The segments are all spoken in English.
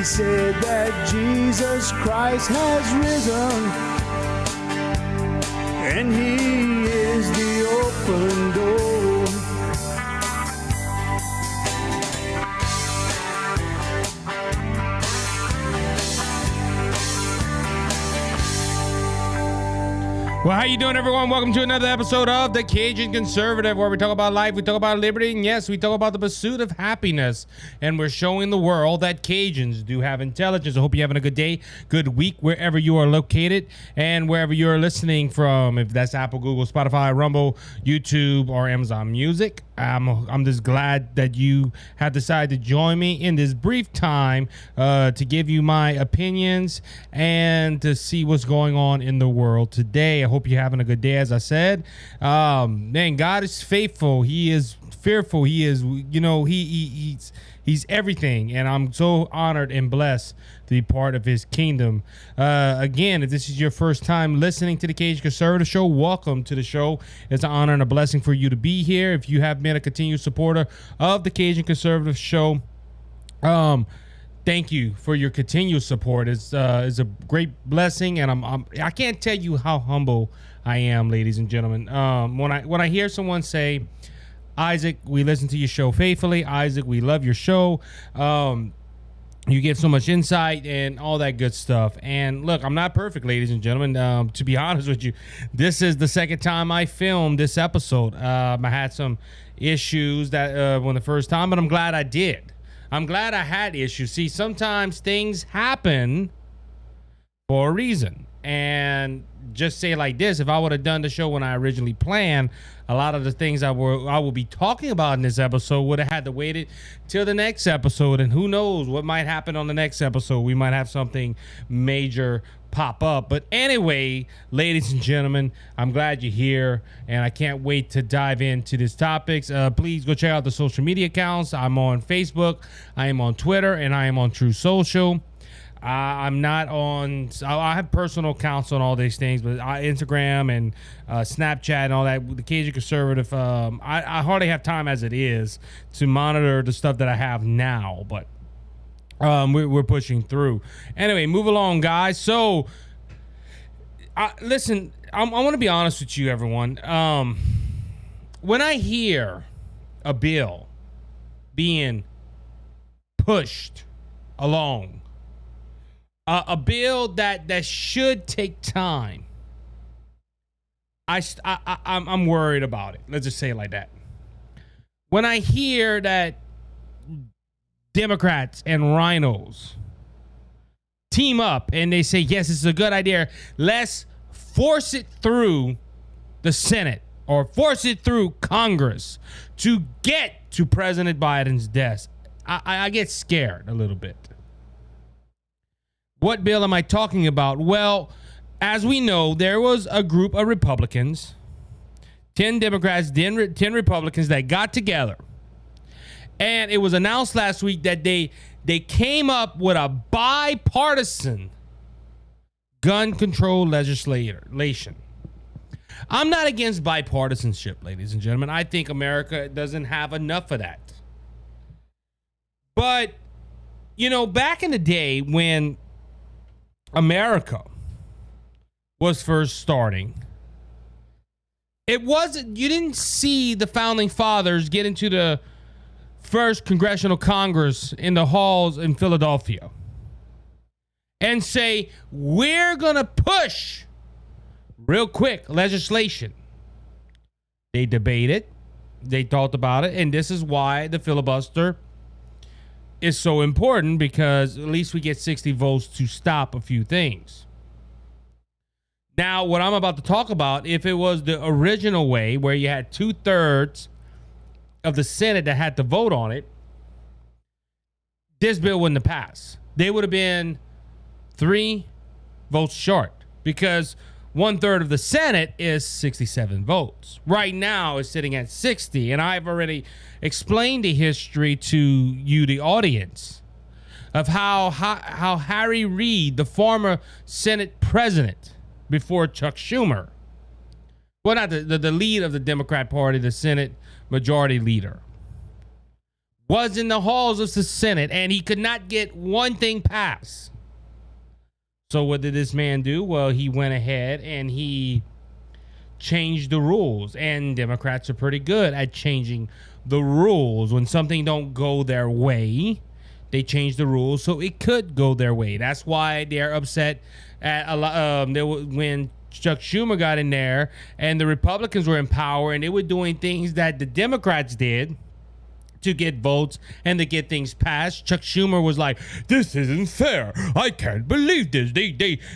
He said that Jesus Christ has risen, and he is the open door. Well, how you doing, everyone? Welcome to another episode of the Cajun Conservative, where we talk about life, we talk about liberty, and yes, we talk about the pursuit of happiness. And we're showing the world that Cajuns do have intelligence. I hope you're having a good day, good week, wherever you are located, and wherever you're listening from. If that's Apple, Google, Spotify, Rumble, YouTube, or Amazon Music, I'm just glad that you have decided to join me in this brief time to give you my opinions and to see what's going on in the world today. I hope you're having a good day. As I said, man, God is faithful. He is fearful. He is, he's everything. And I'm so honored and blessed to be part of his kingdom. Again, if this is your first time listening to the Cajun Conservative Show, welcome to the show. It's an honor and a blessing for you to be here. If you have been a continued supporter of the Cajun Conservative Show, thank you for your continued support. It's a great blessing, and I can't tell you how humble I am, ladies and gentlemen. When I hear someone say, Isaac, we listen to your show faithfully. Isaac, we love your show. You give so much insight and all that good stuff. And look, I'm not perfect, ladies and gentlemen. To be honest with you, this is the second time I filmed this episode. I had some issues that when the first time, but I'm glad I did. I'm glad I had issues. See, sometimes things happen for a reason. And just say it like this, if I would have done the show when I originally planned, a lot of the things I will be talking about in this episode would have had to wait it till the next episode. And who knows what might happen on the next episode. We might have something major pop up. But anyway, ladies and gentlemen, I'm glad you're here, and I can't wait to dive into these topics. Please go check out the social media accounts. I'm on Facebook, I am on Twitter, and I am on True Social. I'm not on. I have personal accounts on all these things, but Instagram and Snapchat and all that. The Cajun Conservative. I hardly have time as it is to monitor the stuff that I have now, but we're pushing through. Anyway, move along, guys. So, listen. I want to be honest with you, everyone. When I hear a bill being pushed along, a bill that should take time, I'm worried about it. Let's just say it like that. When I hear that Democrats and rhinos team up and they say, yes, it's a good idea, let's force it through the Senate or force it through Congress to get to President Biden's desk, I get scared a little bit. What bill am I talking about? Well, as we know, there was a group of Republicans, 10 Democrats, 10 Republicans that got together. And it was announced last week that they came up with a bipartisan gun control legislation. I'm not against bipartisanship, ladies and gentlemen. I think America doesn't have enough of that. But, back in the day when America was first starting, you didn't see the founding fathers get into the first congressional Congress in the halls in Philadelphia and say, we're going to push real quick legislation. They debated, they talked about it, and this is why the filibuster is so important, because at least we get 60 votes to stop a few things. Now, what I'm about to talk about, if it was the original way where you had 2/3 of the Senate that had to vote on it, this bill wouldn't have passed. They would have been 3 votes short, because 1/3 of the Senate is 67 votes. Right now, it's sitting at 60, and I've already explained the history to you, the audience, of how Harry Reid, the former Senate president before Chuck Schumer, well, not the lead of the Democrat Party, the Senate majority leader, was in the halls of the Senate, and he could not get one thing passed. So what did this man do? Well, he went ahead and he changed the rules. And Democrats are pretty good at changing the rules. When something don't go their way, they change the rules so it could go their way. That's why they're upset at when Chuck Schumer got in there and the Republicans were in power and they were doing things that the Democrats did to get votes and to get things passed. Chuck Schumer was like, "This isn't fair. I can't believe this.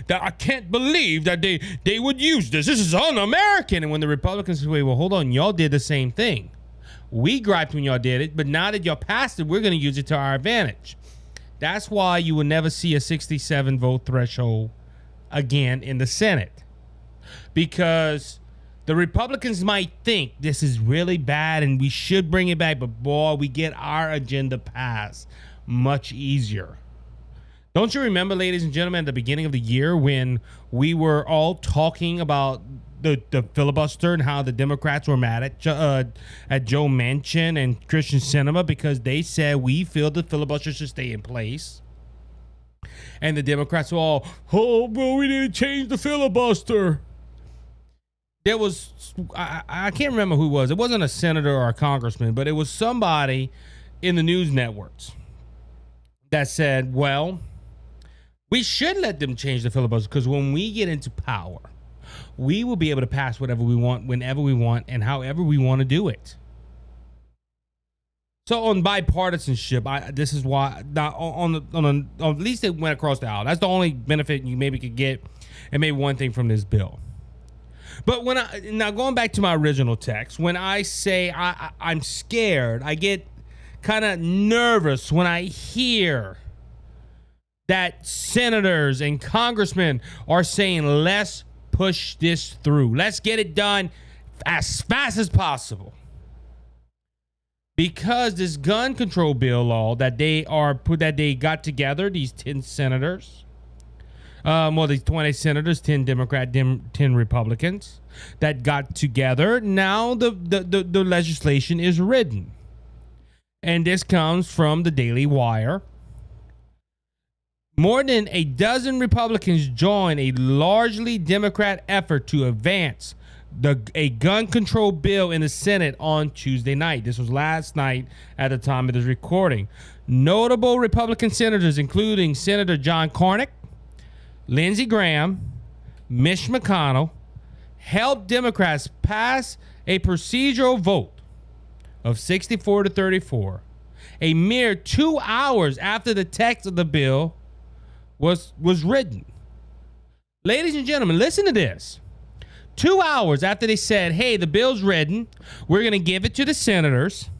I can't believe that they would use this. This is un-American." And when the Republicans say, "Well, hold on, y'all did the same thing. We griped when y'all did it, but now that y'all passed it, we're going to use it to our advantage." That's why you will never see a 67 vote threshold again in the Senate, because the Republicans might think this is really bad and we should bring it back, but boy, we get our agenda passed much easier. Don't you remember, ladies and gentlemen, at the beginning of the year when we were all talking about the filibuster and how the Democrats were mad at Joe Manchin and Christian Sinema because they said we feel the filibuster should stay in place? And the Democrats were all, "Oh, bro, we need to change the filibuster." There was, I can't remember who it was. It wasn't a senator or a congressman, but it was somebody in the news networks that said, well, we should let them change the filibuster because when we get into power, we will be able to pass whatever we want, whenever we want, and however we want to do it. So on bipartisanship, this is why, at least it went across the aisle. That's the only benefit you maybe could get, and maybe one thing from this bill. But now going back to my original text, when I say I'm scared, I get kind of nervous when I hear that senators and congressmen are saying, let's push this through. Let's get it done as fast as possible. Because this gun control bill law that they got together, these 10 senators, these 20 senators, 10 Democrat, 10 Republicans that got together. Now the legislation is written. And this comes from the Daily Wire. More than a dozen Republicans joined a largely Democrat effort to advance a gun control bill in the Senate on Tuesday night. This was last night at the time of this recording. Notable Republican senators, including Senator John Cornyn, Lindsey Graham, Mitch McConnell, helped Democrats pass a procedural vote of 64-34, a mere 2 hours after the text of the bill was written. Ladies and gentlemen, listen to this. 2 hours after they said, hey, the bill's written, we're going to give it to the senators,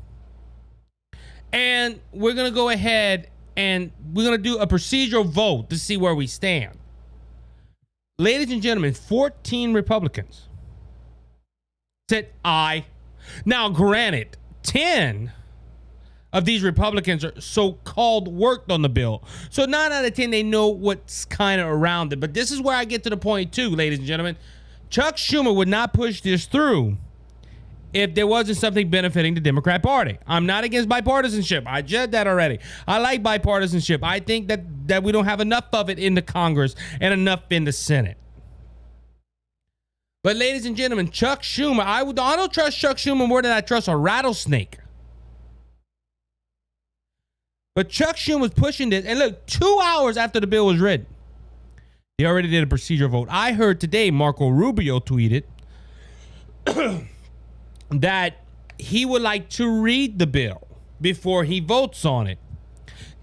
and we're going to go ahead and we're going to do a procedural vote to see where we stand. Ladies and gentlemen, 14 Republicans said aye. Now, granted, 10 of these Republicans are so-called worked on the bill. So 9 out of 10, they know what's kind of around it. But this is where I get to the point, too, ladies and gentlemen. Chuck Schumer would not push this through if there wasn't something benefiting the Democrat Party. I'm not against bipartisanship. I said that already. I like bipartisanship. I think that we don't have enough of it in the Congress and enough in the Senate. But ladies and gentlemen, Chuck Schumer, I don't trust Chuck Schumer more than I trust a rattlesnake. But Chuck Schumer was pushing this. And look, 2 hours after the bill was written, they already did a procedural vote. I heard today Marco Rubio tweeted that he would like to read the bill before he votes on it.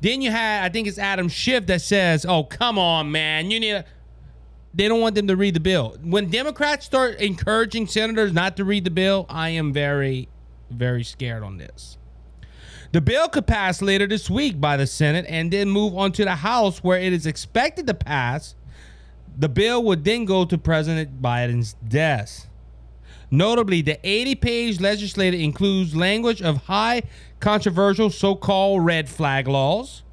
Then you had, I think it's Adam Schiff that says, oh, come on, man. They don't want them to read the bill. When Democrats start encouraging senators not to read the bill, I am very, very scared on this. The bill could pass later this week by the Senate and then move on to the House, where it is expected to pass. The bill would then go to President Biden's desk. Notably, the 80-page legislation includes language of high controversial so-called red flag laws.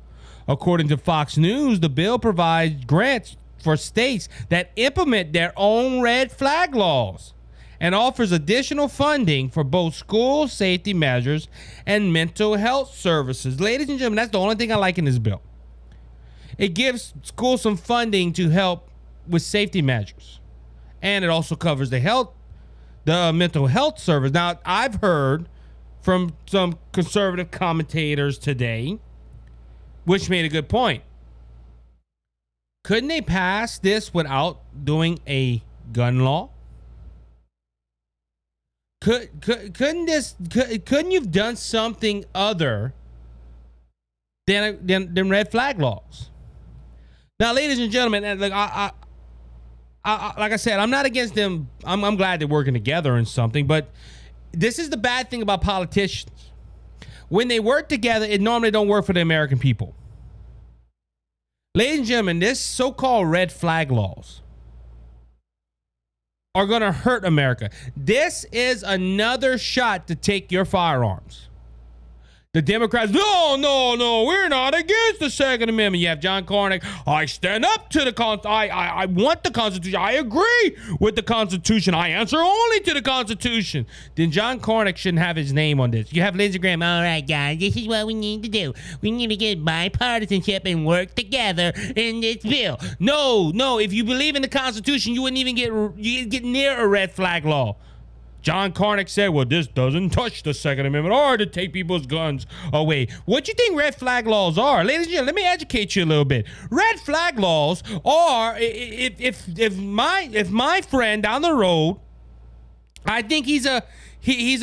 According to Fox News, the bill provides grants for states that implement their own red flag laws and offers additional funding for both school safety measures and mental health services. Ladies and gentlemen, that's the only thing I like in this bill. It gives schools some funding to help with safety measures. And it also covers the mental health service. Now, I've heard from some conservative commentators today, which made a good point. Couldn't they pass this without doing a gun law? Couldn't you have done something other than red flag laws? Now, ladies and gentlemen, like I said, I'm not against them. I'm glad they're working together in something, but this is the bad thing about politicians. When they work together, it normally don't work for the American people. Ladies and gentlemen, this so-called red flag laws are going to hurt America. This is another shot to take your firearms. The Democrats, no, we're not against the Second Amendment. You have John Cornyn, I stand up to the I want the Constitution. I agree with the Constitution. I answer only to the Constitution. Then John Cornyn shouldn't have his name on this. You have Lindsey Graham, all right, guys, this is what we need to do. We need to get bipartisanship and work together in this bill. No, if you believe in the Constitution, you wouldn't even get near a red flag law. John Cornyn said, well, this doesn't touch the Second Amendment or to take people's guns away. What do you think red flag laws are? Ladies and gentlemen, let me educate you a little bit. Red flag laws are if my friend down the road, I think he's a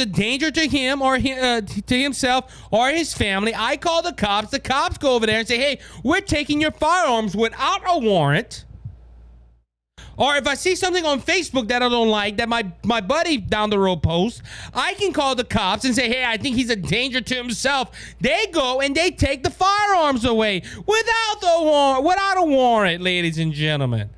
danger to him or to himself or his family, I call the cops. The cops go over there and say, hey, we're taking your firearms without a warrant. Or if I see something on Facebook that I don't like, that my buddy down the road posts, I can call the cops and say, hey, I think he's a danger to himself. They go and they take the firearms away without a warrant, ladies and gentlemen.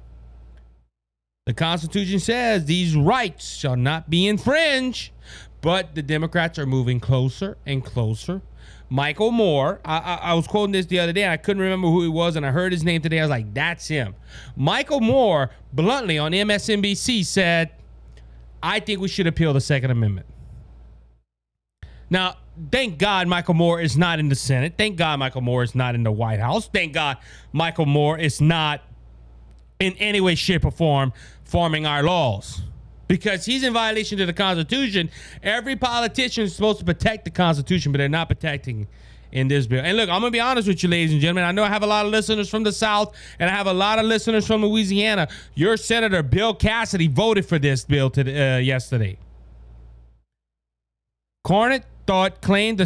The Constitution says these rights shall not be infringed, but the Democrats are moving closer and closer. Michael Moore, I was quoting this the other day, and I couldn't remember who he was, and I heard his name today. I was like, that's him. Michael Moore, bluntly on MSNBC, said, I think we should appeal the Second Amendment. Now, thank God Michael Moore is not in the Senate. Thank God Michael Moore is not in the White House. Thank God Michael Moore is not in any way, shape, or form forming our laws. Because he's in violation of the Constitution. Every politician is supposed to protect the Constitution, but they're not protecting in this bill. And look, I'm going to be honest with you, ladies and gentlemen. I know I have a lot of listeners from the South, and I have a lot of listeners from Louisiana. Your Senator Bill Cassidy voted for this bill yesterday. Cornyn claimed on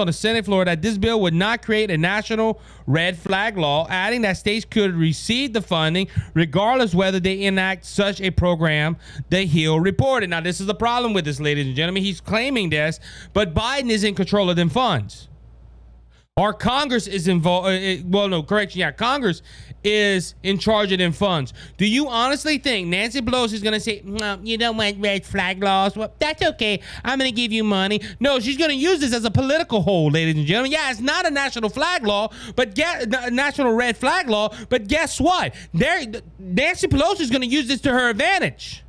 the Senate floor that this bill would not create a national red flag law, adding that states could receive the funding regardless whether they enact such a program, the Hill reported. Now, this is the problem with this, ladies and gentlemen. He's claiming this, but Biden is in control of them funds. Or Congress is involved. Congress is in charge of them funds. Do you honestly think Nancy Pelosi is going to say, no, you don't want red flag laws? Well, that's okay. I'm going to give you money. No, she's going to use this as a political hold, ladies and gentlemen. Yeah, it's not a national flag law, but national red flag law. But guess what? Nancy Pelosi is going to use this to her advantage.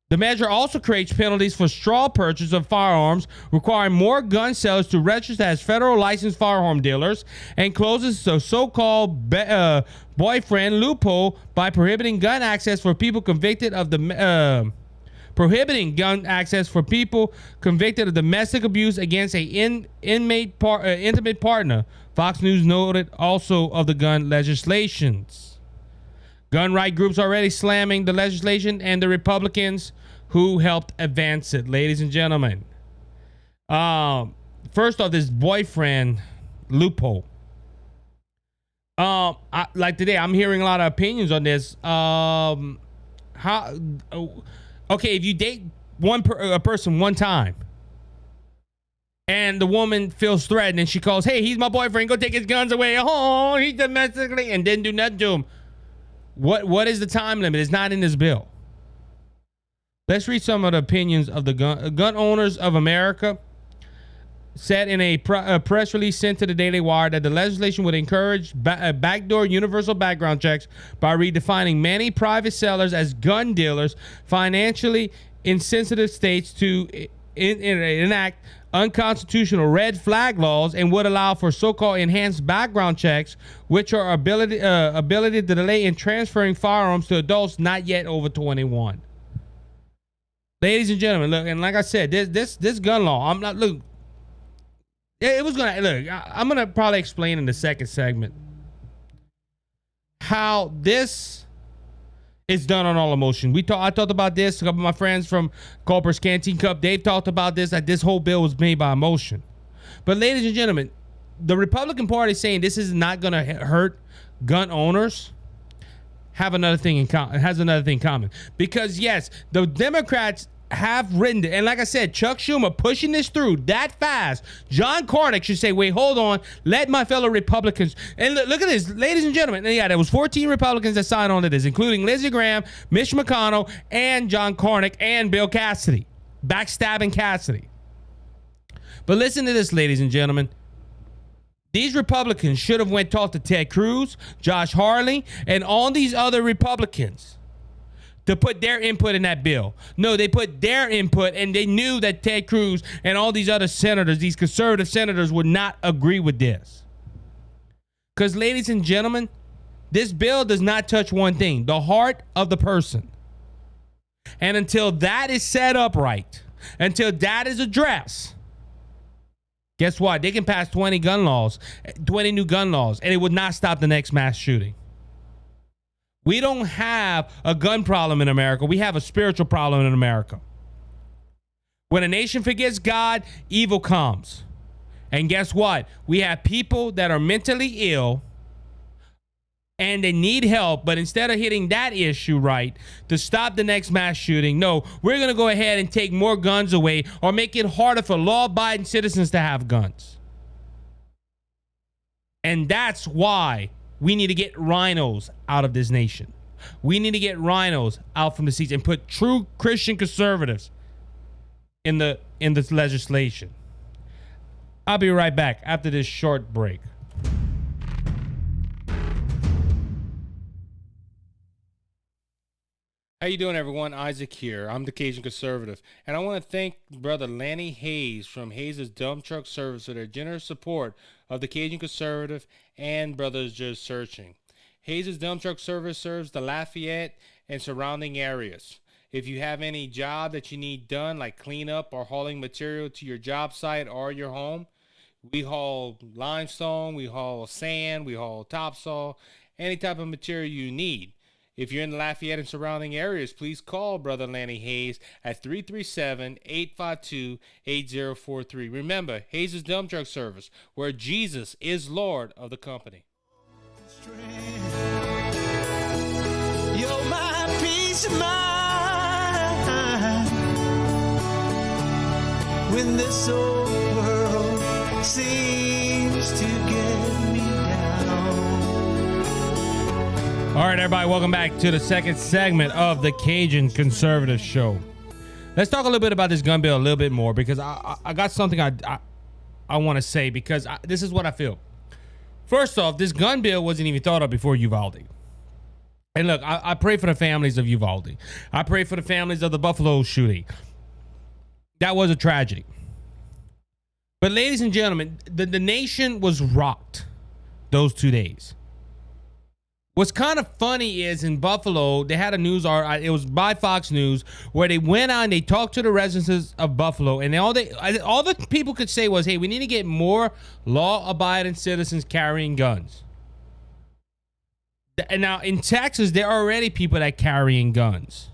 The measure also creates penalties for straw purchase of firearms, requiring more gun sellers to register as federal licensed firearm dealers, and closes the so-called boyfriend loophole by prohibiting gun access for people convicted of domestic abuse against a intimate partner. Fox News noted also of the gun legislations. Gun right groups already slamming the legislation and the Republicans who helped advance it, ladies and gentlemen. First off, this boyfriend loophole. Like today, I'm hearing a lot of opinions on this. If you date a person one time, and the woman feels threatened, and she calls, "Hey, he's my boyfriend. Go take his guns away. Oh, he's domestically," and didn't do nothing to him. What is the time limit? It's not in this bill. Let's read some of the opinions of the gun owners of America. said in a press release sent to the Daily Wire that the legislation would encourage backdoor universal background checks by redefining many private sellers as gun dealers, financially insensitive states to enact unconstitutional red flag laws, and would allow for so-called enhanced background checks, which are ability to delay in transferring firearms to adults not yet over 21. Ladies and gentlemen, look, and like I said, this gun law, I'm not look. It was gonna look. I'm gonna probably explain in the second segment how this is done on all emotion. I talked about this. A couple of my friends from Culper's Canteen Cup, they've talked about this. That this whole bill was made by emotion. But ladies and gentlemen, the Republican Party is saying this is not gonna hurt gun owners. Has another thing in common, because yes, the Democrats have written it, and like I said, Chuck Schumer pushing this through that fast. John Cornyn should say, wait, hold on, let my fellow Republicans, and look at this, ladies and gentlemen, and yeah, there was 14 Republicans that signed on to this, including Lindsey Graham, Mitch McConnell, and John Cornyn, and Bill Cassidy, backstabbing Cassidy. But listen to this, ladies and gentlemen. These Republicans should have went talk to Ted Cruz, Josh Hawley, and all these other Republicans to put their input in that bill. No, they put their input, and they knew that Ted Cruz and all these other senators, these conservative senators, would not agree with this. Because, ladies and gentlemen, this bill does not touch one thing: the heart of the person. And until that is set up right, until that is addressed, guess what? They can pass 20 new gun laws, and it would not stop the next mass shooting. We don't have a gun problem in America. We have a spiritual problem in America. When a nation forgets God, evil comes. And guess what? We have people that are mentally ill and they need help, but instead of hitting that issue right to stop the next mass shooting, no, we're going to go ahead and take more guns away or make it harder for law-abiding citizens to have guns. And that's why we need to get rhinos out of this nation. We need to get rhinos out from the seats and put true Christian conservatives in this legislation. I'll be right back after this short break. How you doing, everyone? Isaac here. I'm the Cajun Conservative, and I want to thank Brother Lanny Hayes from Hayes' Dump Truck Service for their generous support of the Cajun Conservative and Brothers Just Searching. Hayes' Dump Truck Service serves the Lafayette and surrounding areas. If you have any job that you need done, like cleanup or hauling material to your job site or your home, we haul limestone, we haul sand, we haul topsoil, any type of material you need. If you're in the Lafayette and surrounding areas, please call Brother Lanny Hayes at 337-852-8043. Remember, Hayes' Dump Truck Service, where Jesus is Lord of the company. You're my peace of mind when this old world seems to get me down. All right, everybody, welcome back to the second segment of the Cajun Conservative Show. Let's talk a little bit about this gun bill a little bit more, because I got something I want to say, because this is what I feel. First off, this gun bill wasn't even thought of before Uvalde. And look, I pray for the families of Uvalde. I pray for the families of the Buffalo shooting. That was a tragedy. But ladies and gentlemen, the nation was rocked those 2 days. What's kind of funny is in Buffalo, they had a news article, it was by Fox News, where they went out and they talked to the residents of Buffalo, and all the people could say was, hey, we need to get more law-abiding citizens carrying guns. And now in Texas, there are already people that carrying guns.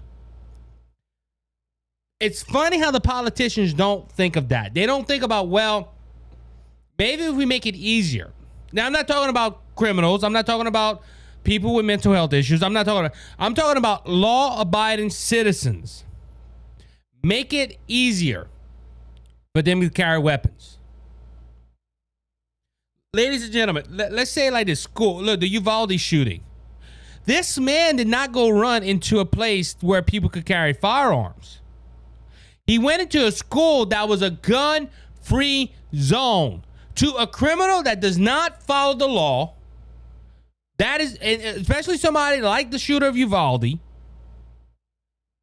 It's funny how the politicians don't think of that. They don't think about, well, maybe if we make it easier. Now, I'm not talking about criminals. I'm not talking about people with mental health issues. I'm talking about law-abiding citizens. Make it easier for them to carry weapons. Ladies and gentlemen, let's say it like this. School. Look, the Uvalde shooting. This man did not go run into a place where people could carry firearms. He went into a school that was a gun-free zone to a criminal that does not follow the law, that is, especially somebody like the shooter of Uvalde,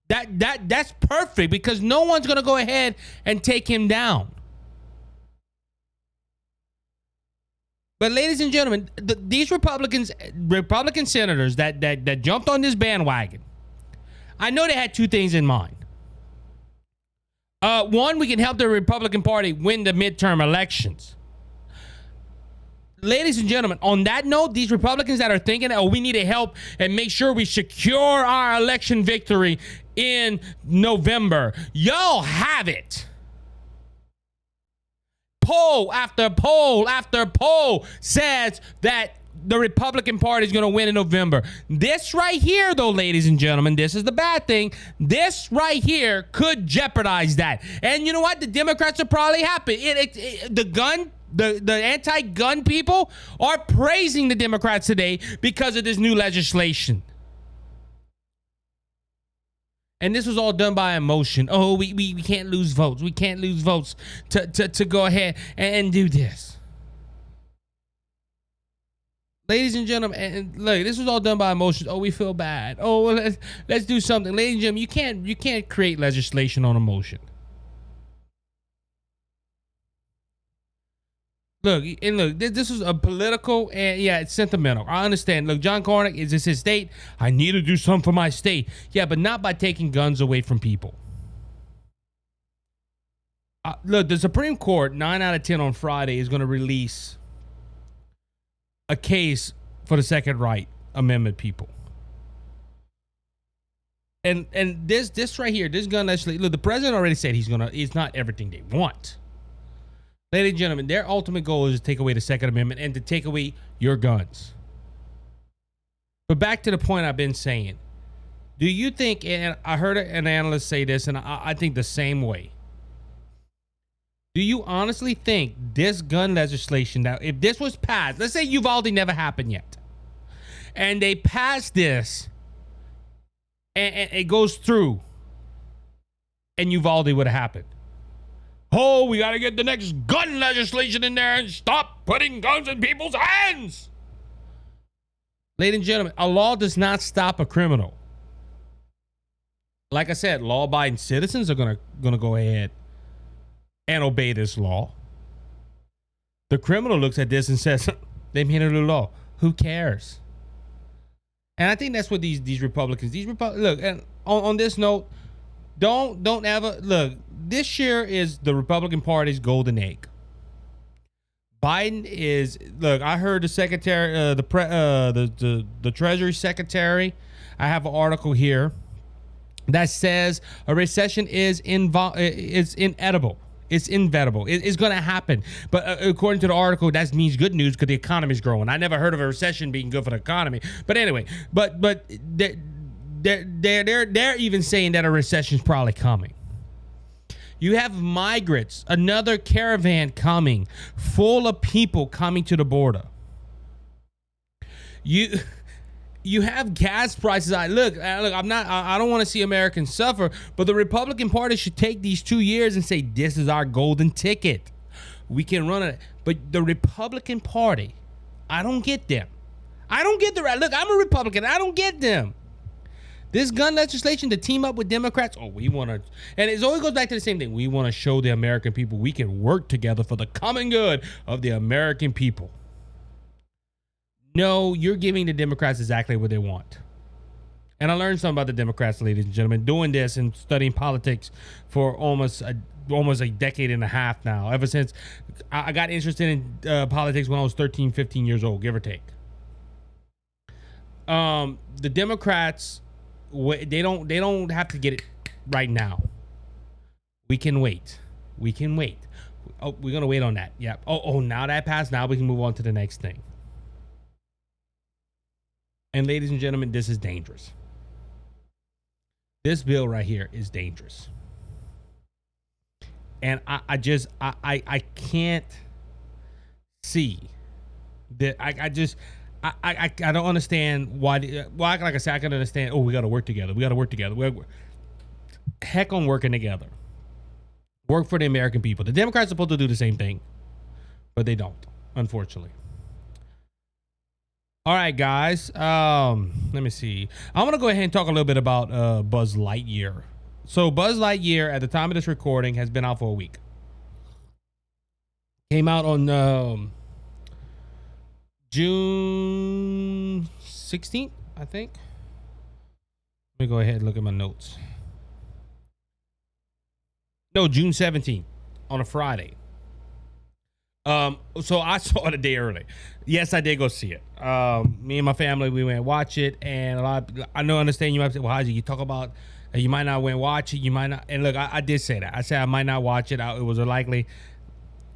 that's perfect because no one's going to go ahead and take him down. But ladies and gentlemen, these Republican senators that jumped on this bandwagon, I know they had two things in mind. One, we can help the Republican Party win the midterm elections. Ladies and gentlemen, on that note, these Republicans that are thinking, oh, we need to help and make sure we secure our election victory in November, y'all have it. Poll after poll after poll says that the Republican Party is going to win in November. This right here, though, ladies and gentlemen, this is the bad thing. This right here could jeopardize that. And you know what? The Democrats are probably happy. The anti-gun people are praising the Democrats today because of this new legislation. And this was all done by emotion. Oh, we can't lose votes. We can't lose votes to go ahead and do this. Ladies and gentlemen, and look, this was all done by emotion. Oh, we feel bad. Oh, well, let's do something. Ladies and gentlemen, you can't create legislation on emotion. Look, this is a political, and yeah, it's sentimental. I understand. Look, John Cornick, is this his state? I need to do something for my state. Yeah, but not by taking guns away from people. Look, the Supreme Court, 9 out of 10 on Friday, is going to release a case for the Second Right Amendment people. And this right here, this gun legislation, look, the president already said it's not everything they want. Ladies and gentlemen, their ultimate goal is to take away the Second Amendment and to take away your guns. But back to the point I've been saying. Do you think, and I heard an analyst say this, and I think the same way. Do you honestly think this gun legislation, that if this was passed, let's say Uvalde never happened yet, and they passed this, and it goes through, and Uvalde would have happened? Oh, we got to get the next gun legislation in there and stop putting guns in people's hands. Ladies and gentlemen, a law does not stop a criminal. Like I said, law-abiding citizens are gonna go ahead and obey this law. The criminal looks at this and says, they made a new law. Who cares? And I think that's what these Republicans, look, and on this note, don't ever look. This year is the Republican Party's golden egg. Biden is, look, I heard the secretary, the Treasury Secretary, I have an article here that says a recession is inevitable. It's inevitable. It's going to happen. But according to the article, that means good news because the economy is growing. I never heard of a recession being good for the economy. But anyway, but they're even saying that a recession is probably coming. You have migrants, another caravan coming, full of people coming to the border. You have gas prices. I don't want to see Americans suffer, but the Republican Party should take these 2 years and say, this is our golden ticket. We can run it. But the Republican Party, I don't get them. I don't get the right. Look, I'm a Republican. I don't get them. This gun legislation to team up with Democrats, we want to, and it always goes back to the same thing. We want to show the American people we can work together for the common good of the American people. No, you're giving the Democrats exactly what they want. And I learned something about the Democrats, ladies and gentlemen, doing this and studying politics for almost a decade and a half now, ever since I got interested in politics when I was 13, 15 years old, give or take. The Democrats, they don't have to get it right now. We can wait. Oh, we're gonna wait on that. Yeah. Oh, now that passed. Now we can move on to the next thing. And ladies and gentlemen, this is dangerous. This bill right here is dangerous. And I can't see that. I don't understand why. Like I said, I can understand. Oh, we got to work together. Heck on working together. Work for the American people. The Democrats are supposed to do the same thing. but they don't, unfortunately. All right, guys. Let me see. I'm gonna go ahead and talk a little bit about Buzz Lightyear. So Buzz Lightyear, at the time of this recording, has been out for a week. Came out on June 16th, I think. Let me go ahead and look at my notes. No, June 17th, on a Friday. So I saw it a day early. Yes, I did go see it. Me and my family, we went and watch it, and I understand you might say, well, Haji, you talk about you might not went and watch it, you might not. And look, I did say that. I said I might not watch it. It was likely.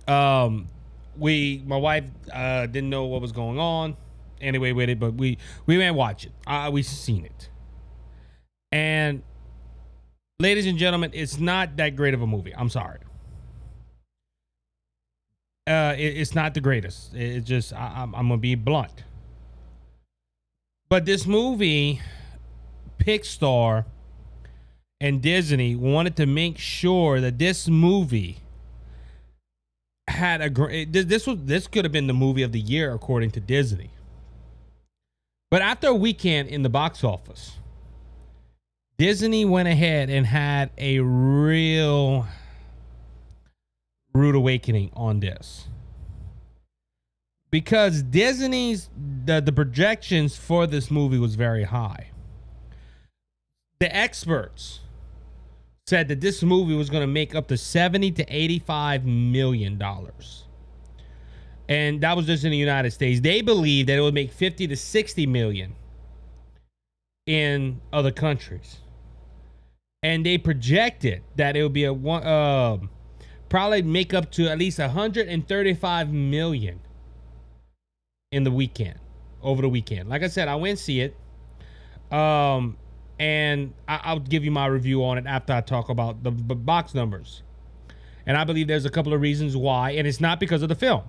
My wife didn't know what was going on anyway with it, but we went and watched it. We seen it, and ladies and gentlemen, it's not that great of a movie. I'm sorry. It's not the greatest. It's just I'm gonna be blunt. But this movie, Pixar and Disney wanted to make sure that this movie had a great. This could have been the movie of the year according to Disney. But after a weekend in the box office, Disney went ahead and had a real rude awakening on this, because Disney's the projections for this movie was very high. The experts said that this movie was going to make up to 70 to 85 million dollars, and that was just in the United States. They believed that it would make 50 to 60 million in other countries, and they projected that it would be probably make up to at least 135 million in the weekend, over the weekend. Like I said, I went and see it. And I'll give you my review on it after I talk about the box numbers. And I believe there's a couple of reasons why, and it's not because of the film.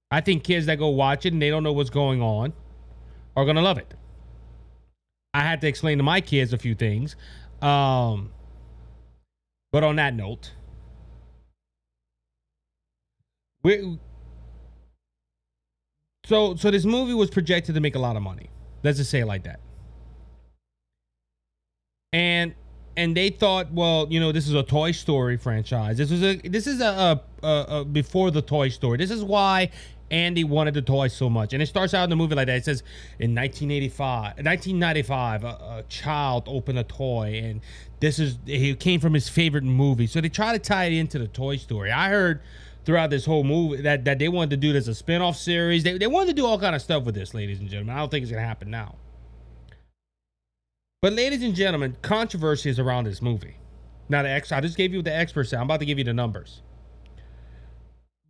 I think kids that go watch it and they don't know what's going on are going to love it. I had to explain to my kids a few things. But on that note, so this movie was projected to make a lot of money. Let's just say it like that. And they thought, well, this is a Toy Story franchise. This is a before the Toy Story. This is why Andy wanted the toy so much. And it starts out in the movie like that. It says in 1995, a child opened a toy, and he came from his favorite movie. So they try to tie it into the Toy Story. I heard throughout this whole movie that they wanted to do this as a spinoff series. They wanted to do all kind of stuff with this, ladies and gentlemen. I don't think it's gonna happen now. But ladies and gentlemen, controversy is around this movie. Now I just gave you the experts. I'm about to give you the numbers.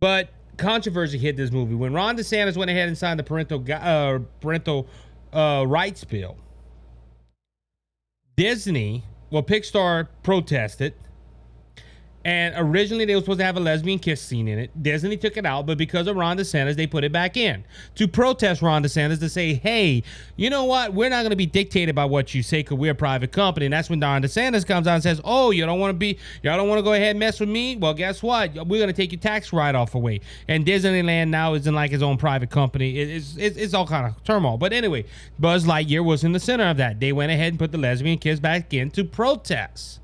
But controversy hit this movie when Ron DeSantis went ahead and signed the parental rights bill. Pixar protested. And originally they were supposed to have a lesbian kiss scene in it. Disney took it out, but because of Ron DeSantis, they put it back in to protest Ron DeSantis, to say, hey, you know what? We're not going to be dictated by what you say because we're a private company. And that's when Ron DeSantis comes out and says, oh, y'all don't want to go ahead and mess with me? Well, guess what? We're going to take your tax write-off away. And Disneyland now is in like its own private company. It's all kind of turmoil. But anyway, Buzz Lightyear was in the center of that. They went ahead and put the lesbian kiss back in to protest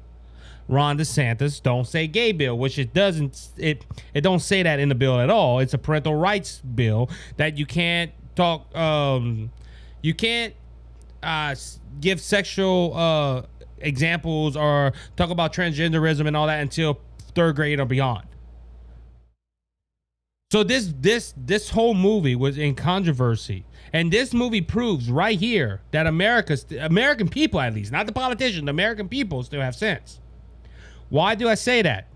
Ron DeSantis don't say gay bill, which it doesn't. It don't say that in the bill at all. It's a parental rights bill that you can't talk. You can't give sexual examples or talk about transgenderism and all that until third grade or beyond. So this whole movie was in controversy. And this movie proves right here that American people, at least, not the politicians, the American people still have sense. Why do I say that?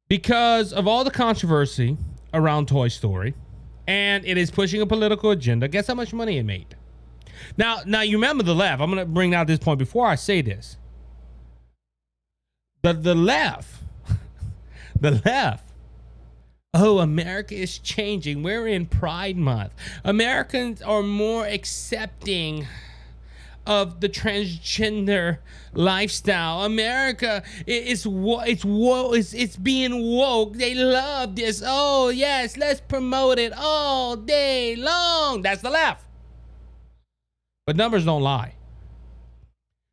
Because of all the controversy around Toy Story, and it is pushing a political agenda. Guess how much money it made? Now you remember the left. I'm going to bring out this point before I say this. The left, oh, America is changing. We're in Pride Month. Americans are more accepting of the transgender lifestyle. America it's being woke. They love this. Oh yes, let's promote it all day long. That's the left. But numbers don't lie.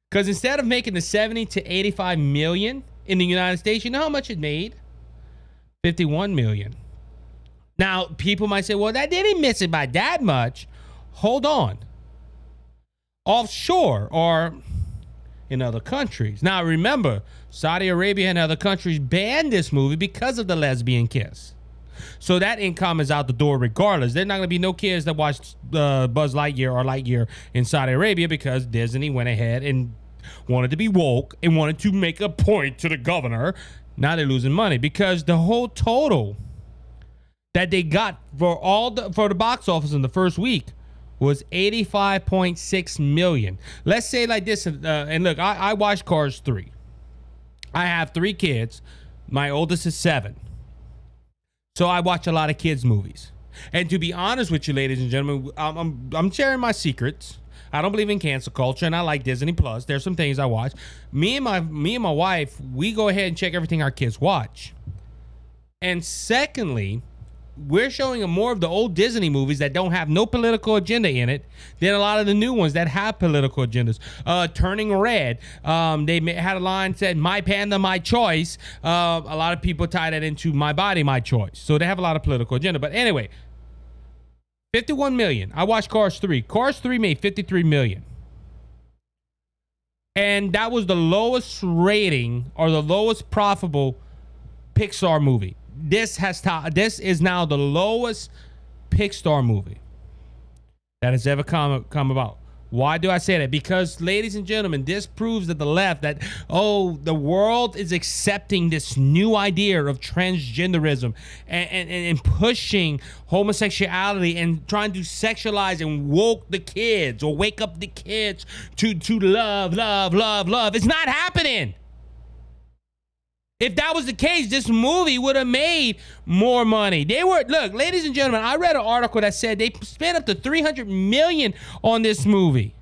Because instead of making the 70 to 85 million in the United States, you know how much it made? 51 million. Now, people might say, well, that didn't miss it by that much. Hold on. Offshore or in other countries. Now, remember, Saudi Arabia and other countries banned this movie because of the lesbian kiss. So that income is out the door regardless. There's not going to be no kids that watch Buzz Lightyear or Lightyear in Saudi Arabia because Disney went ahead and wanted to be woke and wanted to make a point to the governor. Now they're losing money because the whole total that they got for the box office in the first week was 85.6 million. Let's say like this, and look, I watched Cars 3. I have 3 kids. My oldest is 7. So I watch a lot of kids' movies. And to be honest with you, ladies and gentlemen, I'm sharing my secrets. I don't believe in cancel culture, and I like Disney Plus. There's some things I watch. Me and my wife, we go ahead and check everything our kids watch. And secondly, we're showing them more of the old Disney movies that don't have no political agenda in it than a lot of the new ones that have political agendas. Turning Red, they had a line that said, "My panda, my choice." A lot of people tie that into "My body, my choice." So they have a lot of political agenda. But anyway, 51 million. I watched Cars 3. Cars 3 made 53 million. And that was the lowest rating or the lowest profitable Pixar movie. This is now the lowest Pixar movie that has ever come about. Why do I say that? Because, ladies and gentlemen, this proves that the left, that, the world is accepting this new idea of transgenderism and pushing homosexuality and trying to sexualize and woke the kids or wake up the kids to love. It's not happening. If that was the case, this movie would have made more money. Look, ladies and gentlemen, I read an article that said they spent up to $300 million on this movie.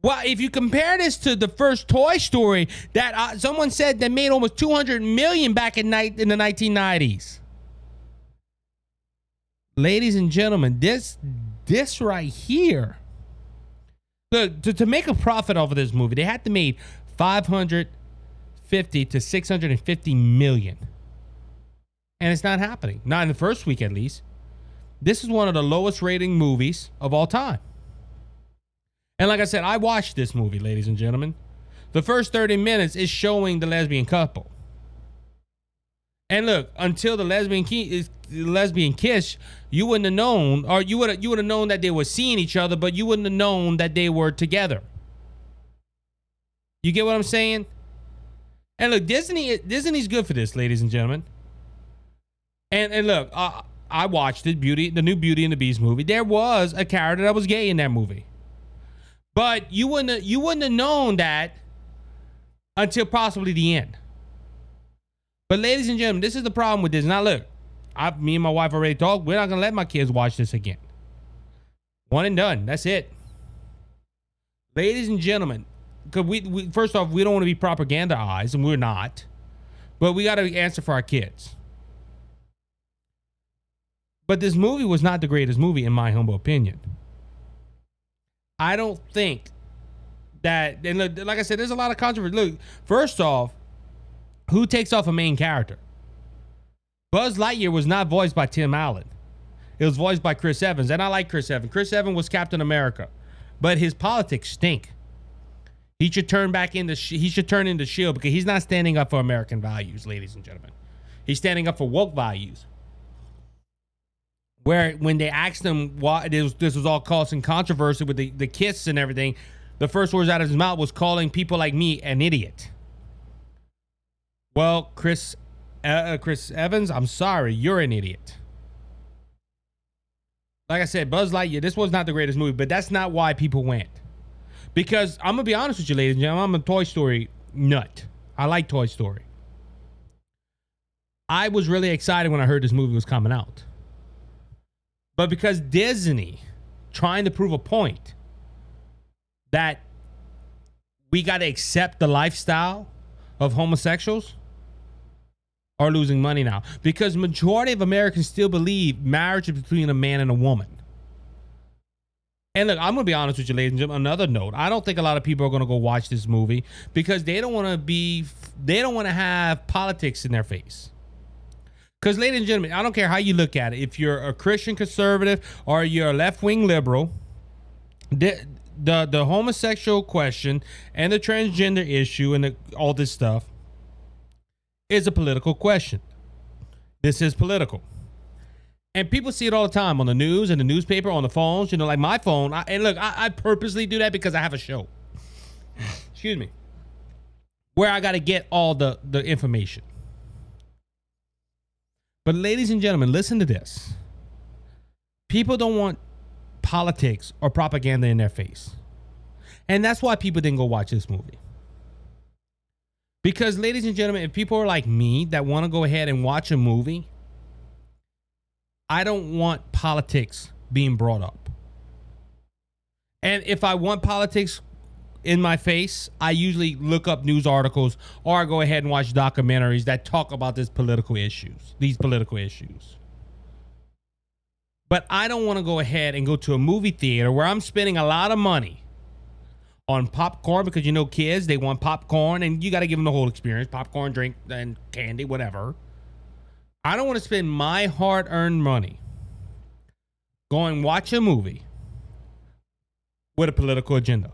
Well, if you compare this to the first Toy Story that someone said that made almost $200 million back in the 1990s. Ladies and gentlemen, this right here. Look, to make a profit off of this movie, they had to make $550 to $650 million. And it's not happening. Not in the first week, at least. This is one of the lowest rating movies of all time. And like I said, I watched this movie, ladies and gentlemen. The first 30 minutes is showing the lesbian couple. And look, until the lesbian kiss, you wouldn't have known, or you would have known that they were seeing each other, but you wouldn't have known that they were together. You get what I'm saying? And look, Disney's good for this, ladies and gentlemen. And look, I watched it, the new Beauty and the Beast movie. There was a character that was gay in that movie, but you wouldn't have known that until possibly the end. But ladies and gentlemen, this is the problem with this. Now look, me and my wife already talked. We're not gonna let my kids watch this again. One and done. That's it. Ladies and gentlemen. Because we first off, we don't want to be propagandized, and we're not. But we got to answer for our kids. But this movie was not the greatest movie, in my humble opinion. I don't think that, and look, like I said, there's a lot of controversy. Look, first off, who takes off a main character? Buzz Lightyear was not voiced by Tim Allen. It was voiced by Chris Evans, and I like Chris Evans. Chris Evans was Captain America, but his politics stink. He should turn into S.H.I.E.L.D. because he's not standing up for American values, ladies and gentlemen. He's standing up for woke values. Where when they asked him why this was all causing controversy with the kiss and everything, the first words out of his mouth was calling people like me an idiot. Well, Chris Evans, I'm sorry, you're an idiot. Like I said, Buzz Lightyear, this was not the greatest movie, but that's not why people went. Because I'm going to be honest with you, ladies and gentlemen, I'm a Toy Story nut. I like Toy Story. I was really excited when I heard this movie was coming out. But because Disney, trying to prove a point, that we got to accept the lifestyle of homosexuals are losing money now, because majority of Americans still believe marriage is between a man and a woman. And look, I'm gonna be honest with you, ladies and gentlemen. Another note: I don't think a lot of people are gonna go watch this movie because they don't want to have politics in their face. Because, ladies and gentlemen, I don't care how you look at it. If you're a Christian conservative or you're a left-wing liberal, the homosexual question and the transgender issue and all this stuff is a political question. This is political. And people see it all the time on the news and the newspaper, on the phones, like my phone. I purposely do that because I have a show. Excuse me. Where I got to get all the information. But ladies and gentlemen, listen to this. People don't want politics or propaganda in their face. And that's why people didn't go watch this movie. Because, ladies and gentlemen, if people are like me that want to go ahead and watch a movie, I don't want politics being brought up. And if I want politics in my face, I usually look up news articles or I go ahead and watch documentaries that talk about these political issues. But I don't want to go ahead and go to a movie theater where I'm spending a lot of money on popcorn, because kids, they want popcorn and you got to give them the whole experience: popcorn, drink, and candy, whatever. I don't want to spend my hard-earned money going watch a movie with a political agenda.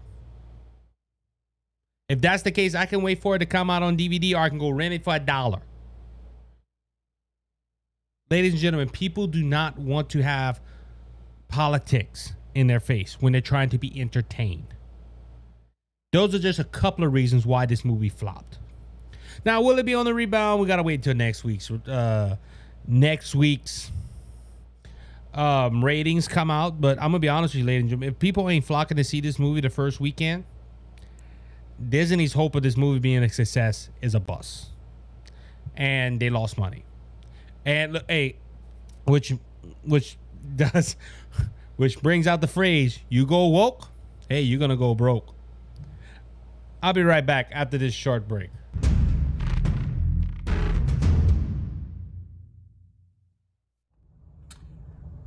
If that's the case, I can wait for it to come out on DVD, or I can go rent it for $1. Ladies and gentlemen, people do not want to have politics in their face when they're trying to be entertained. Those are just a couple of reasons why this movie flopped. Now, will it be on the rebound? We got to wait until next week's ratings come out. But I'm going to be honest with you, ladies and gentlemen. If people ain't flocking to see this movie the first weekend, Disney's hope of this movie being a success is a bust. And they lost money. And look, hey, which brings out the phrase, you go woke, hey, you're going to go broke. I'll be right back after this short break.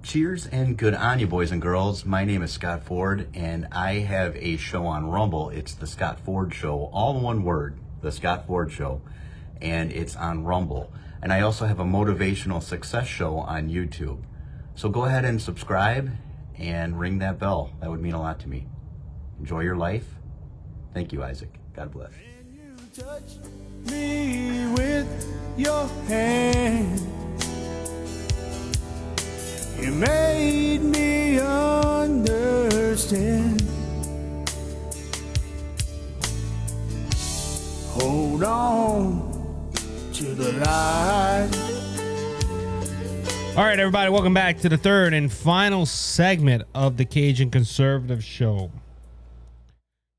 Cheers and good on you, boys and girls. My name is Scott Ford, and I have a show on Rumble. It's the Scott Ford Show, all in one word, the Scott Ford Show, and it's on Rumble. And I also have a motivational success show on YouTube. So go ahead and subscribe and ring that bell. That would mean a lot to me. Enjoy your life. Thank you, Isaac. God bless. Can you touch me with your hand? You made me understand. Hold on to the light. All right, everybody, welcome back to the third and final segment of the Cajun Conservative Show.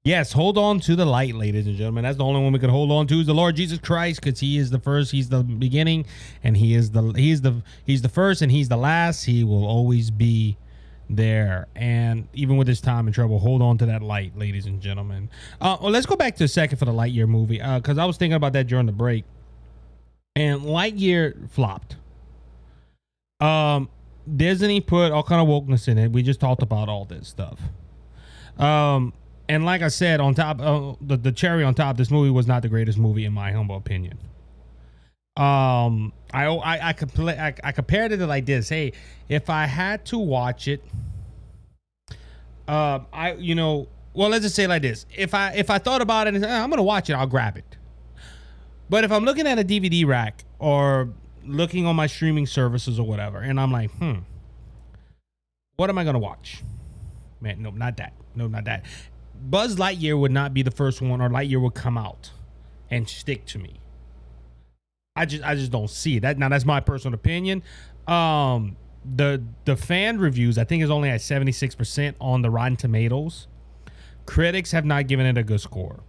Yes, hold on to the light, ladies and gentlemen. That's the only one we can hold on to is the Lord Jesus Christ, because He is the first, He's the beginning, and He's the first, and He's the last. He will always be there. And even with this time in trouble, hold on to that light, ladies and gentlemen. Well, let's go back to a second for the Lightyear movie, because I was thinking about that during the break. And Lightyear flopped. Disney put all kind of wokeness in it. We just talked about all this stuff. And like I said, on top, the cherry on top, this movie was not the greatest movie in my humble opinion. I compared it to like this. Hey, if I had to watch it, let's just say like this. If I thought about it and said, I'm gonna watch it, I'll grab it. But if I'm looking at a DVD rack or looking on my streaming services or whatever, and I'm like, what am I gonna watch? Man, no, not that. No, not that. Buzz Lightyear would not be the first one, or Lightyear would come out and stick to me. I just don't see it. That's my personal opinion. The fan reviews, I think, is only at 76% on the Rotten Tomatoes. Critics have not given it a good score.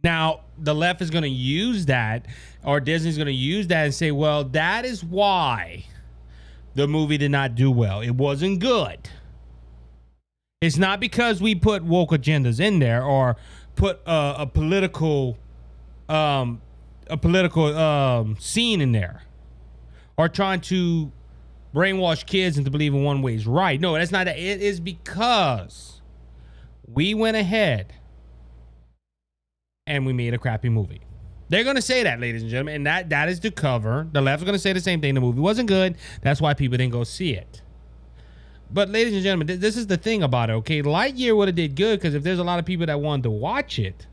Now, the left is going to use that, or Disney's going to use that and say, well, that is why the movie did not do well. It wasn't good. It's not because we put woke agendas in there or put a political scene in there, or trying to brainwash kids into believing one way is right. No, that's not. It is because we went ahead and we made a crappy movie. They're going to say that, ladies and gentlemen, and that is the cover. The left's going to say the same thing. The movie wasn't good. That's why people didn't go see it. But, ladies and gentlemen, this is the thing about it, okay? Lightyear would have did good because if there's a lot of people that wanted to watch it,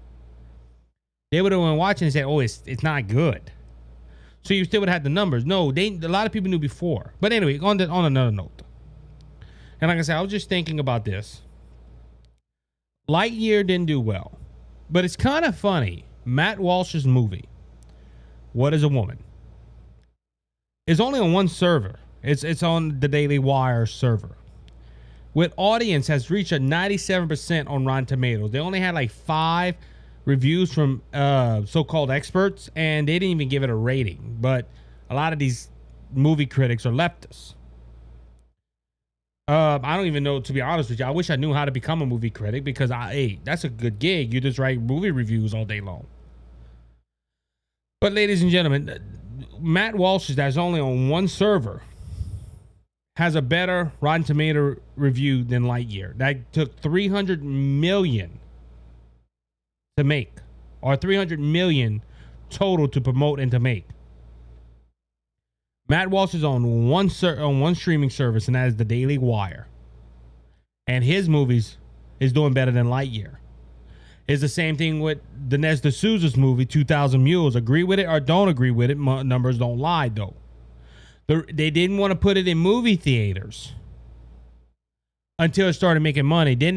they would have been watching and said, oh, it's not good. So you still would have had the numbers. No, a lot of people knew before. But anyway, on another note. And like I said, I was just thinking about this. Lightyear didn't do well. But it's kind of funny. Matt Walsh's movie, What is a Woman? It's only on one server. It's on the Daily Wire server. With audience has reached a 97% on Rotten Tomatoes. They only had like 5 reviews from so-called experts, and they didn't even give it a rating. But a lot of these movie critics are leftists. I don't even know, to be honest with you. I wish I knew how to become a movie critic because that's a good gig. You just write movie reviews all day long. But ladies and gentlemen, Matt Walsh's, that's only on one server, has a better Rotten Tomato review than Lightyear. That took $300 million to make, or $300 million total to promote and to make. Matt Walsh is on one streaming service, and that is the Daily Wire. And his movies is doing better than Lightyear. It's the same thing with Dinesh D'Souza's movie, 2,000 Mules. Agree with it or don't agree with it. Numbers don't lie, though. They didn't want to put it in movie theaters until it started making money. Then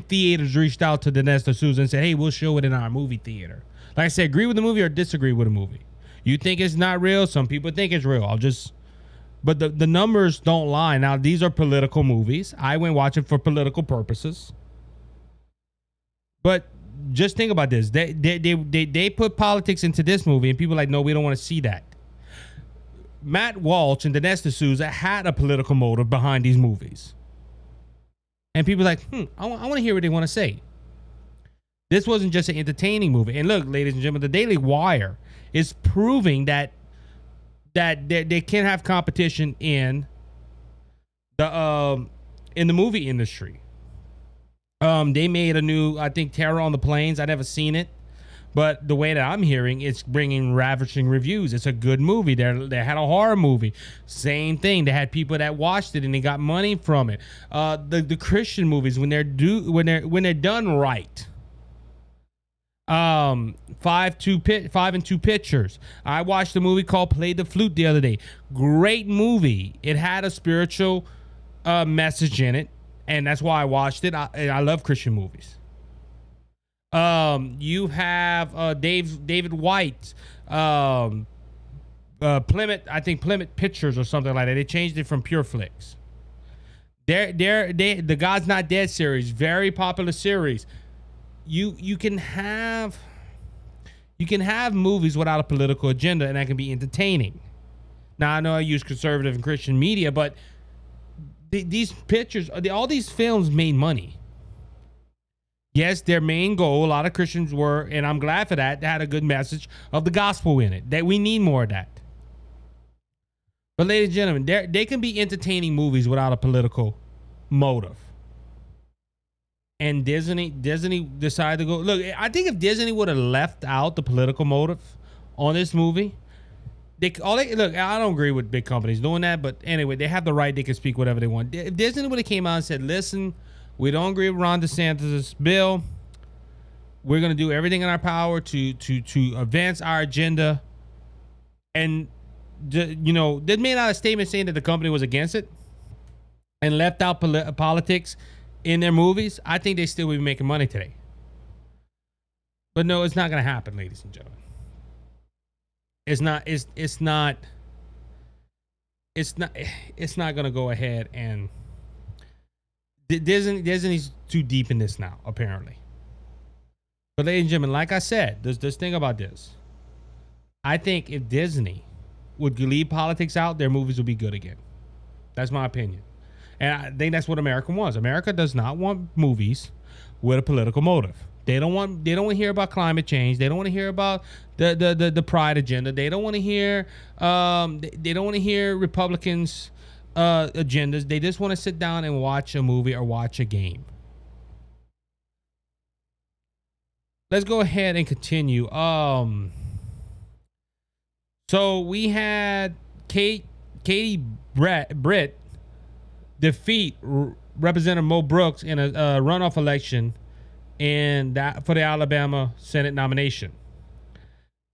theaters reached out to Dinesh D'Souza and said, hey, we'll show it in our movie theater. Like I said, agree with the movie or disagree with the movie. You think it's not real? Some people think it's real. But the numbers don't lie. Now, these are political movies. I went watching for political purposes. But just think about this. They put politics into this movie, and people are like, no, we don't want to see that. Matt Walsh and Dinesh D'Souza had a political motive behind these movies. And people are like, I want to hear what they want to say. This wasn't just an entertaining movie. And look, ladies and gentlemen, the Daily Wire is proving that they can have competition in the movie industry. They made a new, I think, Terror on the Plains. I never seen it, but the way that I'm hearing, it's bringing ravishing reviews. It's a good movie. They had a horror movie. Same thing. They had people that watched it and they got money from it. The Christian movies, when they're done right. 5 and 2 Pictures. I watched a movie called Play the Flute the other day. Great movie. It had a spiritual message in it, and that's why I watched it. I love Christian movies. You have David White, Plymouth, I think Plymouth Pictures or something like that. They changed it from Pure Flix. The God's Not Dead series, very popular series. You can have movies without a political agenda, and that can be entertaining. Now, I know I use conservative and Christian media, but these pictures, all these films made money. Yes, their main goal, a lot of Christians were, and I'm glad for that, they had a good message of the gospel in it, that we need more of that. But ladies and gentlemen, they can be entertaining movies without a political motive. And Disney decided to go. Look, I think if Disney would have left out the political motive on this movie, look, I don't agree with big companies doing that, but anyway, they have the right. They can speak whatever they want. If Disney would have came out and said, listen, we don't agree with Ron DeSantis' bill. We're going to do everything in our power to advance our agenda. And, they made out a statement saying that the company was against it and left out politics in their movies, I think they still would be making money today. But no, it's not going to happen, ladies and gentlemen. It's not going to go ahead, and Disney's too deep in this now, apparently. But ladies and gentlemen, like I said, there's this thing about this. I think if Disney would leave politics out, their movies would be good again. That's my opinion. And I think that's what America wants. America does not want movies with a political motive. They don't want to hear about climate change. They don't want to hear about the pride agenda. They don't want to hear they don't want to hear Republicans agendas. They just want to sit down and watch a movie or watch a game. Let's go ahead and continue. So we had Katie Britt defeat Representative Mo Brooks in a runoff election for the Alabama Senate nomination.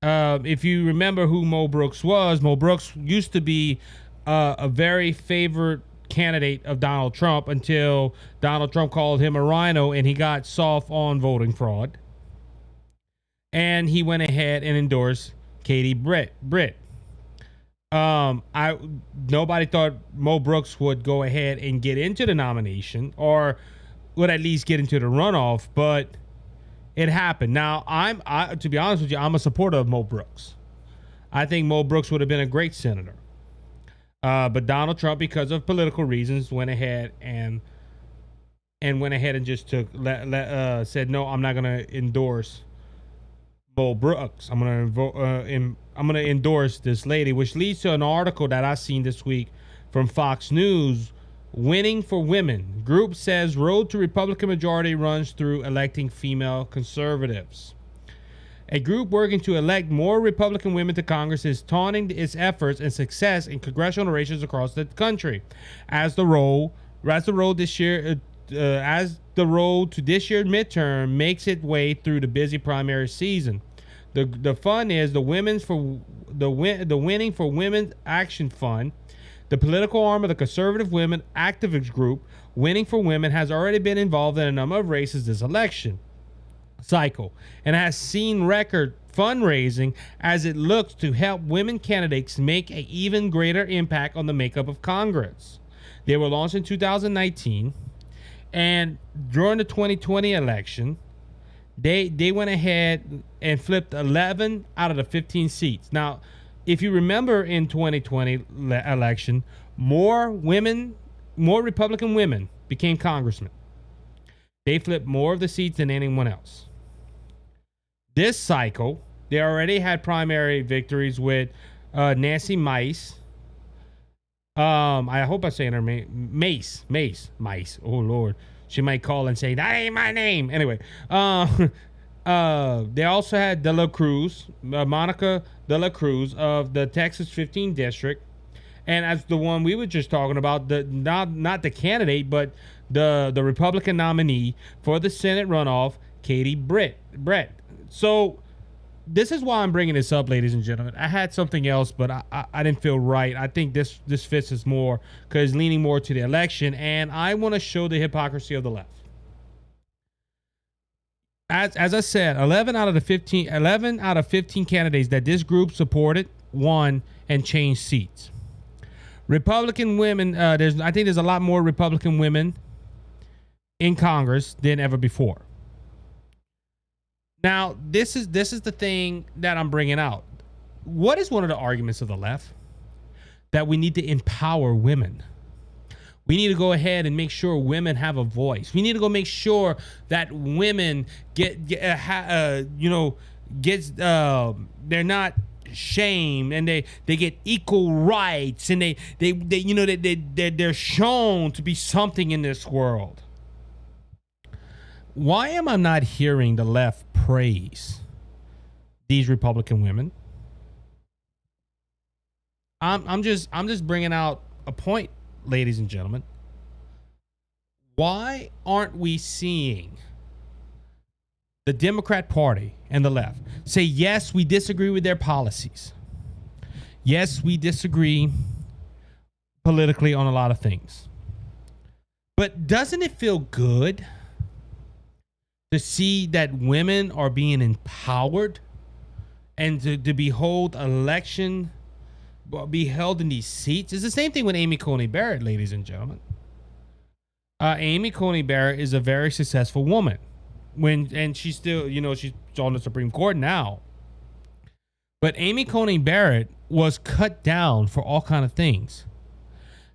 If you remember who Mo Brooks used to be a very favored candidate of Donald Trump until Donald Trump called him a rhino and he got soft on voting fraud. And he went ahead and endorsed Katie Britt. Nobody thought Mo Brooks would go ahead and get into the nomination or would at least get into the runoff, but it happened. Now, to be honest with you, I'm a supporter of Mo Brooks. I think Mo Brooks would have been a great senator. But Donald Trump, because of political reasons, went ahead and just said, no, I'm not going to endorse Mo Brooks. I'm gonna endorse this lady, which leads to an article that I seen this week from Fox News. Winning for women. Group says road to Republican majority runs through electing female conservatives. A group working to elect more Republican women to Congress is taunting its efforts and success in congressional races across the country. As the road to this year's midterm makes its way through the busy primary season. The fund is the Winning for Women's Action Fund. The political arm of the conservative women activist group Winning for Women has already been involved in a number of races this election cycle and has seen record fundraising as it looks to help women candidates make an even greater impact on the makeup of Congress. They were launched in 2019. And during the 2020 election, they went ahead and flipped 11 out of the 15 seats. Now, if you remember in 2020 election, more Republican women became congressmen. They flipped more of the seats than anyone else. This cycle, they already had primary victories with Nancy Mace. I hope I'm saying her name. Mace. Oh Lord, she might call and say that ain't my name. Anyway, they also had Monica De La Cruz of the Texas 15 district, and as the one we were just talking about, not the candidate, but the Republican nominee for the Senate runoff, Katie Britt. So. This is why I'm bringing this up, ladies and gentlemen. I had something else, but I didn't feel right. I think this fits us more because leaning more to the election, and I want to show the hypocrisy of the left. As I said, 11 out of 15 candidates that this group supported won and changed seats. Republican women, I think there's a lot more Republican women in Congress than ever before. Now, this is the thing that I'm bringing out. What is one of the arguments of the left? That we need to empower women. We need to go ahead and make sure women have a voice. We need to go make sure that women they're not shamed and they get equal rights and they're shown to be something in this world. Why am I not hearing the left praise these Republican women? I'm just bringing out a point, ladies and gentlemen. Why aren't we seeing the Democrat Party and the left say, yes, we disagree with their policies. Yes, we disagree politically on a lot of things. But doesn't it feel good to see that women are being empowered and to behold election be held in these seats? It's the same thing with Amy Coney Barrett, ladies and gentlemen. Amy Coney Barrett is a very successful woman. And she's still, she's on the Supreme Court now. But Amy Coney Barrett was cut down for all kind of things.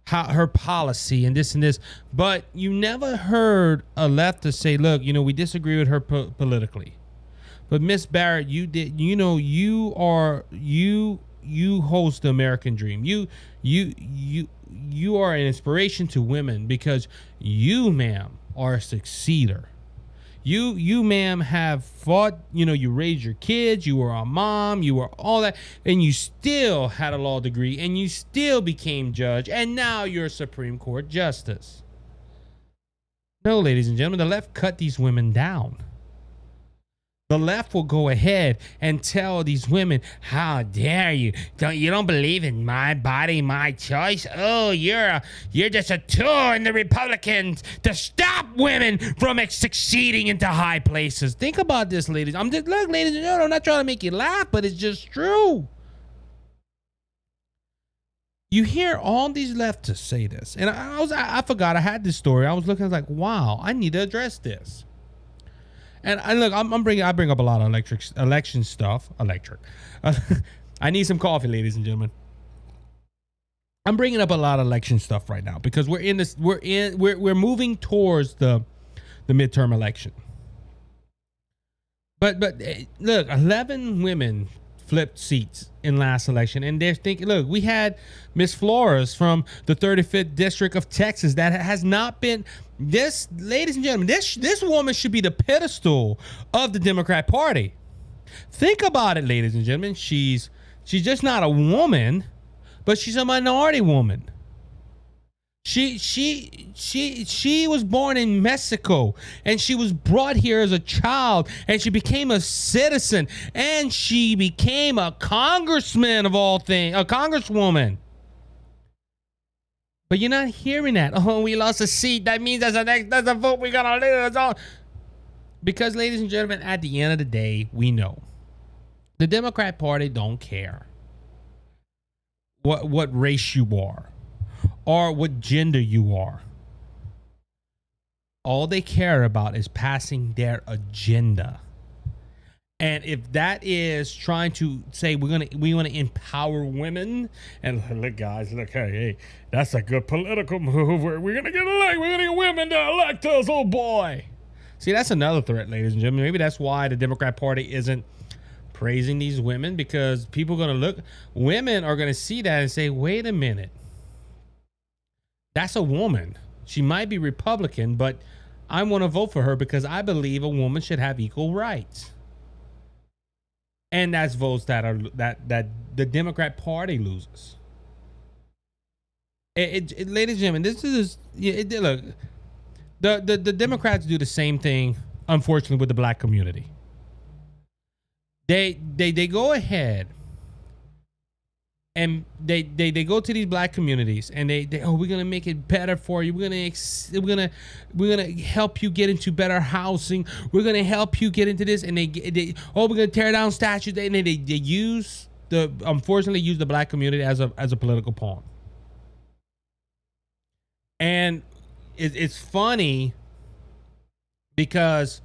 her policy and this and this, but you never heard a leftist say, look, we disagree with her politically. But Miss Barrett, you did, you host the American dream. You are an inspiration to women because you, ma'am, are a succeeder. You, ma'am, have fought, you raised your kids, you were a mom, you were all that, and you still had a law degree, and you still became judge, and now you're a Supreme Court justice. No, ladies and gentlemen, the left cut these women down. The left will go ahead and tell these women, how dare you? You don't believe in my body, my choice? Oh, you're just a tool in the Republicans to stop women from succeeding into high places. Think about this, ladies. Look, ladies and gentlemen, I'm not trying to make you laugh, but it's just true. You hear all these leftists say this. And I forgot I had this story. I was looking, I was like, wow, I need to address this. And look, I bring up a lot of election stuff. I need some coffee, ladies and gentlemen. I'm bringing up a lot of election stuff right now because we're moving towards the midterm election. But look, 11 women flipped seats in last election, and they're thinking, look, we had Miss Flores from the 35th district of Texas that has not been. This, ladies and gentlemen, this woman should be the pedestal of the Democrat Party. Think about it, ladies and gentlemen. She's just not a woman, but she's a minority woman. She was born in Mexico, and she was brought here as a child, and she became a citizen, and she became a congressman of all things, a congresswoman. But you're not hearing that. Oh, we lost a seat. That means that's a vote we're gonna lose. Because, ladies and gentlemen, at the end of the day, we know the Democrat Party don't care what race you are or what gender you are. All they care about is passing their agenda. And if that is trying to say we want to empower women, and look, guys, look, hey, that's a good political move. We're gonna get women to elect us, oh boy. See, that's another threat, ladies and gentlemen. Maybe that's why the Democrat Party isn't praising these women, because people are gonna women are gonna see that and say, wait a minute, that's a woman. She might be Republican, but I want to vote for her because I believe a woman should have equal rights. And that's votes that the Democrat Party loses. Ladies and gentlemen, this is look. The Democrats do the same thing, unfortunately, with the black community. They go ahead and they go to these black communities and they we're gonna make it better for you. We're gonna help you get into better housing. We're gonna help you get into this, and we're gonna tear down statues. And they unfortunately use the black community as a political pawn. And it's funny because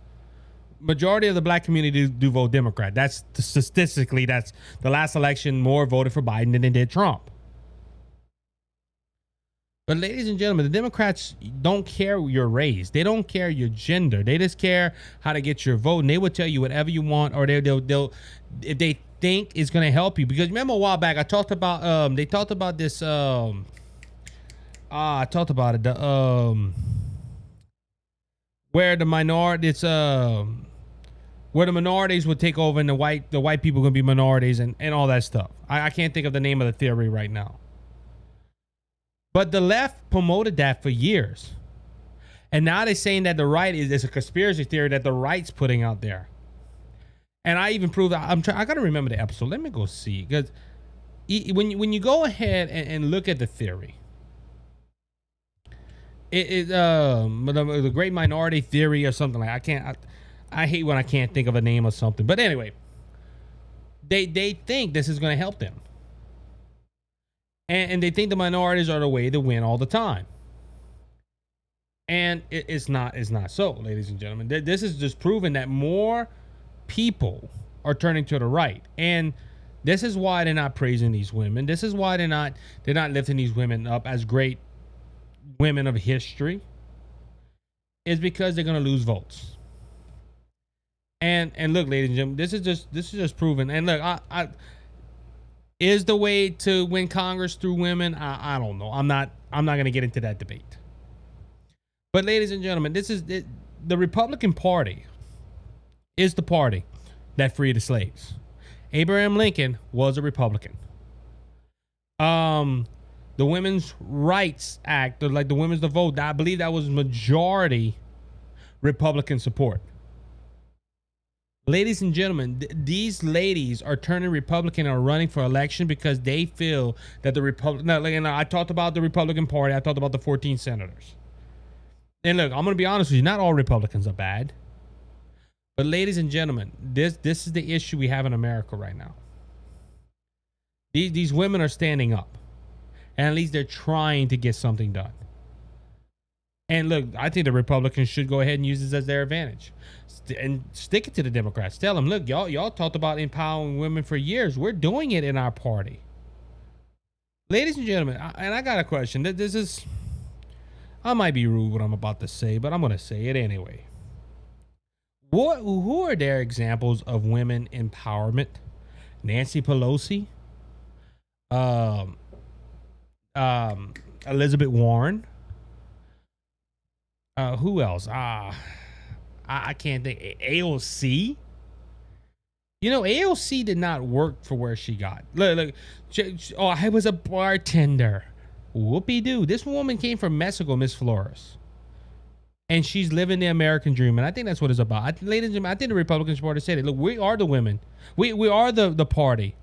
majority of the black community do vote Democrat. That's statistically, that's the last election, more voted for Biden than they did Trump. But ladies and gentlemen, the Democrats don't care your race. They don't care your gender. They just care how to get your vote, and they will tell you whatever you want, or they'll if they think it's going to help you. Because remember a while back I talked about they talked about this I talked about it where the minorities would take over and the white people are going to be minorities and all that stuff. I can't think of the name of the theory right now. But the left promoted that for years. And now they're saying that the right is a conspiracy theory that the right's putting out there. And I even proved I got to remember the episode. Let me go see. Because when you go ahead and look at the theory, the great minority theory or something like I hate when I can't think of a name or something. But anyway, they think this is going to help them. And they think the minorities are the way to win all the time. And it's not so, ladies and gentlemen. This is just proving that more people are turning to the right. And this is why they're not praising these women. This is why they're not lifting these women up as great women of history is because they're going to lose votes. And look, ladies and gentlemen, this is just proven. And look, I is the way to win Congress through women. I don't know. I'm not going to get into that debate. But ladies and gentlemen, this is it. The Republican Party is the party that freed the slaves. Abraham Lincoln was a Republican. The Women's Rights Act, or like the Women's Vote, I believe that was majority Republican support. Ladies and gentlemen, these ladies are turning Republican and are running for election because they feel that the Republican. I talked about the Republican Party. I talked about the 14 senators. And look, I'm going to be honest with you. Not all Republicans are bad. But ladies and gentlemen, this is the issue we have in America right now. These women are standing up. And at least they're trying to get something done. And look, I think the Republicans should go ahead and use this as their advantage. And stick it to the Democrats. Tell them, look, y'all talked about empowering women for years. We're doing it in our party. Ladies and gentlemen, I got a question. This is, I might be rude what I'm about to say, but I'm going to say it anyway. Who are their examples of women empowerment? Nancy Pelosi? Elizabeth Warren? Who else? I can't think. AOC? You know, AOC did not work for where she got. Look, I was a bartender. Whoopie-doo. This woman came from Mexico, Miss Flores. And she's living the American dream. And I think that's what it's about. Ladies and gentlemen, I think the Republican Party said it. Look, we are the women. We are the party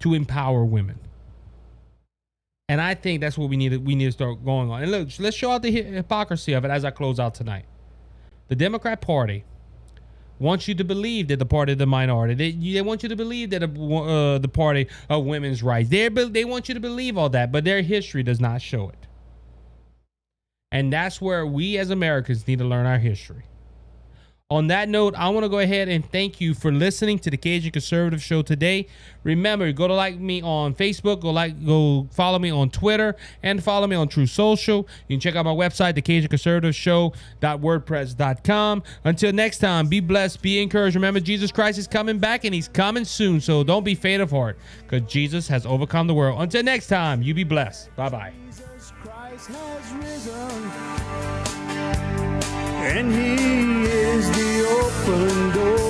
to empower women. And I think that's what we need to start going on. And look, let's show out the hypocrisy of it as I close out tonight. The Democrat Party wants you to believe that the party of the minority. They want you to believe that the party of women's rights. They want you to believe all that, but their history does not show it. And that's where we as Americans need to learn our history. On that note, I want to go ahead and thank you for listening to the Cajun Conservative Show today. Remember, go to like me on Facebook, go follow me on Twitter, and follow me on True Social. You can check out my website, thecajunconservativeshow.wordpress.com. Until next time, be blessed, be encouraged. Remember, Jesus Christ is coming back, and he's coming soon, so don't be faint of heart, because Jesus has overcome the world. Until next time, you be blessed. Bye-bye. Jesus Christ has risen, and he is the open door.